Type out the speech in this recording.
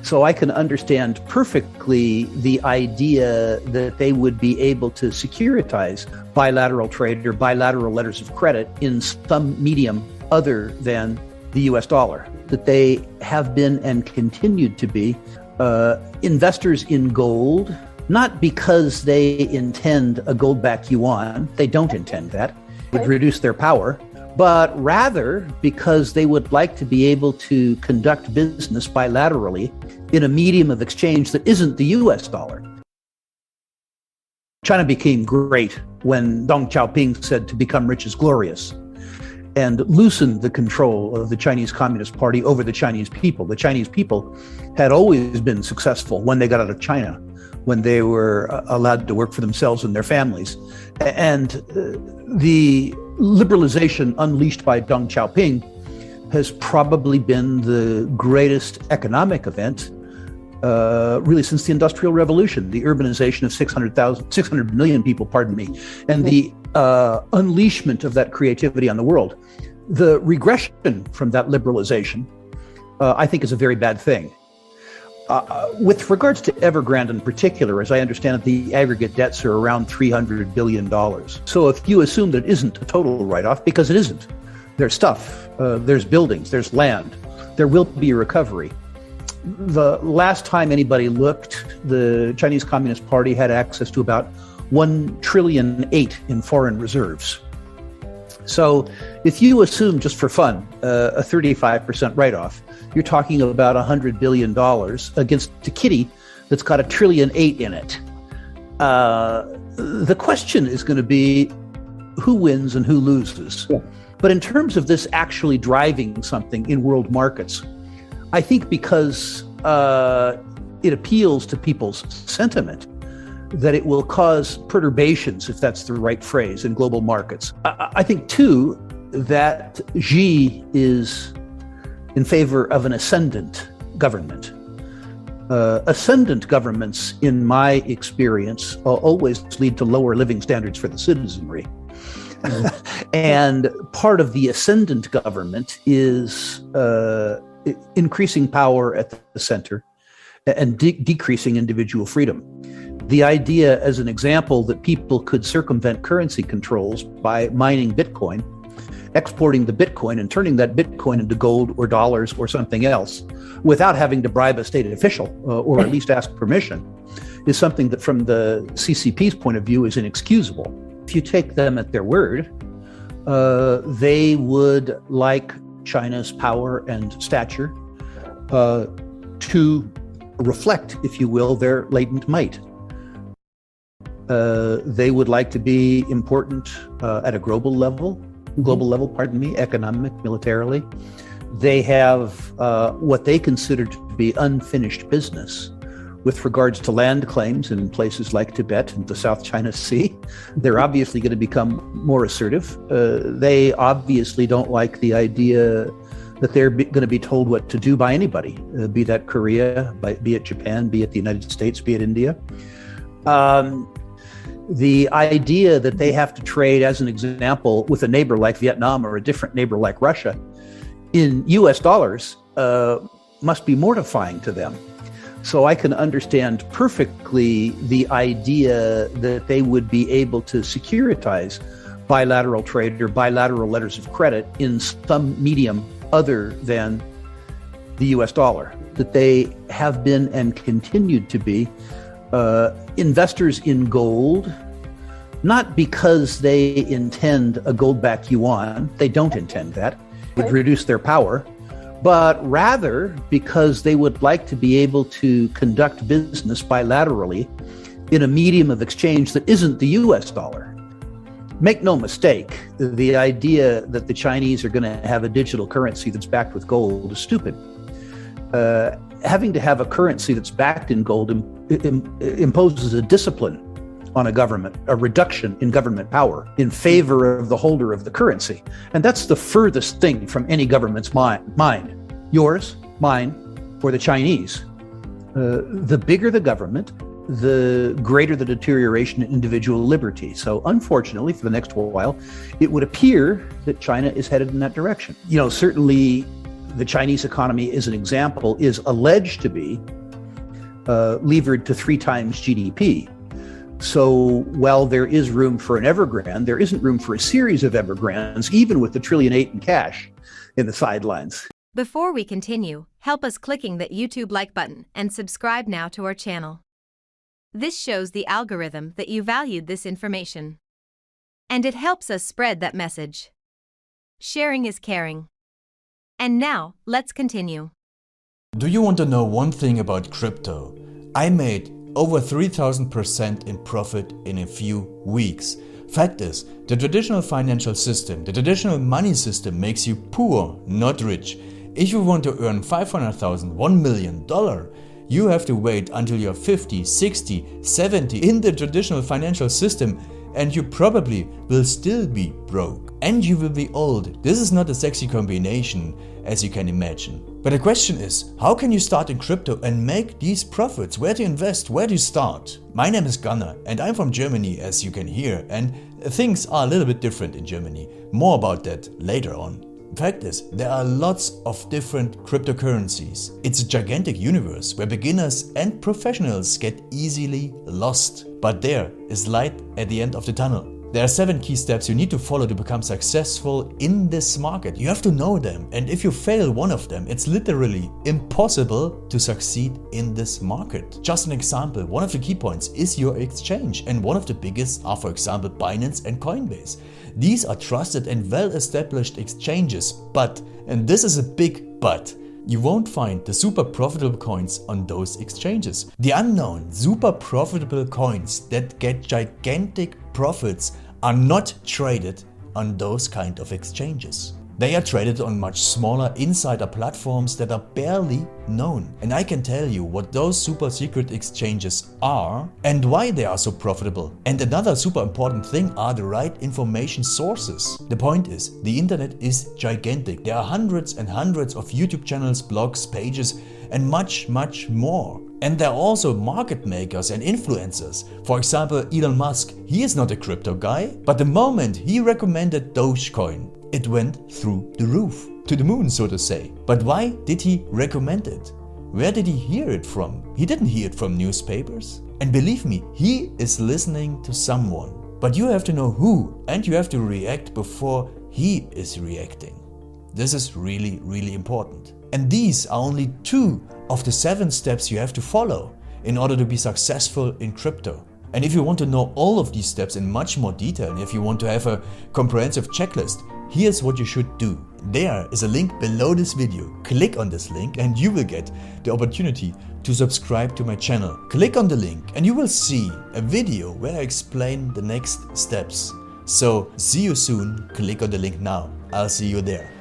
So I can understand perfectly the idea that they would be able to securitize bilateral trade or bilateral letters of credit in some medium other than the US dollar, that they have been and continued to be investors in gold, not because they intend a gold-backed yuan. They don't intend that. It would reduce their power. But rather because they would like to be able to conduct business bilaterally in a medium of exchange that isn't the US dollar. China became great when Deng Xiaoping said to become rich is glorious, and loosened the control of the Chinese Communist Party over the Chinese people. The Chinese people had always been successful when they got out of China, when they were allowed to work for themselves and their families. And the liberalization unleashed by Deng Xiaoping has probably been the greatest economic event really since the Industrial Revolution, the urbanization of 600 million people, and the unleashment of that creativity on the world. The regression from that liberalization, I think, is a very bad thing. With regards to Evergrande in particular, as I understand it, the aggregate debts are around $300 billion. So if you assume that it isn't a total write-off, because it isn't, there's stuff, there's buildings, there's land, there will be a recovery. The last time anybody looked, the Chinese Communist Party had access to about $1.8 trillion in foreign reserves. So if you assume, just for fun, a 35% write-off, you're talking about $100 billion against a kitty that's got $1.8 trillion in it. The question is going to be who wins and who loses. Yeah. But in terms of this actually driving something in world markets, I think because it appeals to people's sentiment, that it will cause perturbations, if that's the right phrase, in global markets. I think, too, that Xi is in favor of an ascendant government. Ascendant governments, in my experience, always lead to lower living standards for the citizenry. And part of the ascendant government is increasing power at the center and decreasing individual freedom. The idea, as an example, that people could circumvent currency controls by mining Bitcoin, exporting the Bitcoin and turning that Bitcoin into gold or dollars or something else without having to bribe a state official or at least ask permission, is something that from the CCP's point of view is inexcusable. If you take them at their word, they would like China's power and stature to reflect, if you will, their latent might. They would like to be important at a global level, economic, militarily. They have what they consider to be unfinished business with regards to land claims in places like Tibet and the South China Sea. They're obviously going to become more assertive. They obviously don't like the idea that they're going to be told what to do by anybody, be that Korea, be it Japan, be it the United States, be it India. The idea that they have to trade, as an example, with a neighbor like Vietnam or a different neighbor like Russia in US dollars must be mortifying to them. So I can understand perfectly the idea that they would be able to securitize bilateral trade or bilateral letters of credit in some medium other than the US dollar, that they have been and continued to be investors in gold, not because they intend a gold-backed yuan. They don't intend that. It would reduce their power. But rather because they would like to be able to conduct business bilaterally in a medium of exchange that isn't the US dollar. Make no mistake, the idea that the Chinese are going to have a digital currency that's backed with gold is stupid. Having to have a currency that's backed in gold imposes a discipline on a government, a reduction in government power in favor of the holder of the currency. And that's the furthest thing from any government's mind. Yours, mine, or the Chinese. The bigger the government, the greater the deterioration in individual liberty. So unfortunately, for the next while, it would appear that China is headed in that direction. Certainly the Chinese economy, as an example, is alleged to be levered to 3 times GDP. So while there is room for an Evergrande, there isn't room for a series of Evergrandes, even with the $1.8 trillion in cash in the sidelines. Before we continue, help us clicking that YouTube like button and subscribe now to our channel. This shows the algorithm that you valued this information. And it helps us spread that message. Sharing is caring. And now, let's continue. Do you want to know one thing about crypto? I made over 3000% in profit in a few weeks. Fact is, the traditional financial system, the traditional money system makes you poor, not rich. If you want to earn $500,000, $1 million, you have to wait until you're 50, 60, 70 in the traditional financial system, and you probably will still be broke. And you will be old. This is not a sexy combination, as you can imagine. But the question is, how can you start in crypto and make these profits? Where to invest? Where to start? My name is Gunnar and I'm from Germany, as you can hear, and things are a little bit different in Germany. More about that later on. Fact is, there are lots of different cryptocurrencies. It's a gigantic universe where beginners and professionals get easily lost. But there is light at the end of the tunnel. There are 7 key steps you need to follow to become successful in this market. You have to know them, and if you fail one of them, it's literally impossible to succeed in this market. Just an example, one of the key points is your exchange, and one of the biggest are, for example, Binance and Coinbase. These are trusted and well-established exchanges, but, and this is a big but, you won't find the super profitable coins on those exchanges. The unknown super profitable coins that get gigantic profits are not traded on those kind of exchanges. They are traded on much smaller insider platforms that are barely known. And I can tell you what those super secret exchanges are and why they are so profitable. And another super important thing are the right information sources. The point is, the internet is gigantic. There are hundreds and hundreds of YouTube channels, blogs, pages, and much more. And there are also market makers and influencers. For example, Elon Musk, he is not a crypto guy, but the moment he recommended Dogecoin, it went through the roof, to the moon, so to say. But why did he recommend it? Where did he hear it from? He didn't hear it from newspapers. And believe me, he is listening to someone. But you have to know who, and you have to react before he is reacting. This is really important. And these are only 2 of the 7 steps you have to follow in order to be successful in crypto. And if you want to know all of these steps in much more detail, and if you want to have a comprehensive checklist, here's what you should do. There is a link below this video. Click on this link and you will get the opportunity to subscribe to my channel. Click on the link and you will see a video where I explain the next steps. So see you soon. Click on the link now. I'll see you there.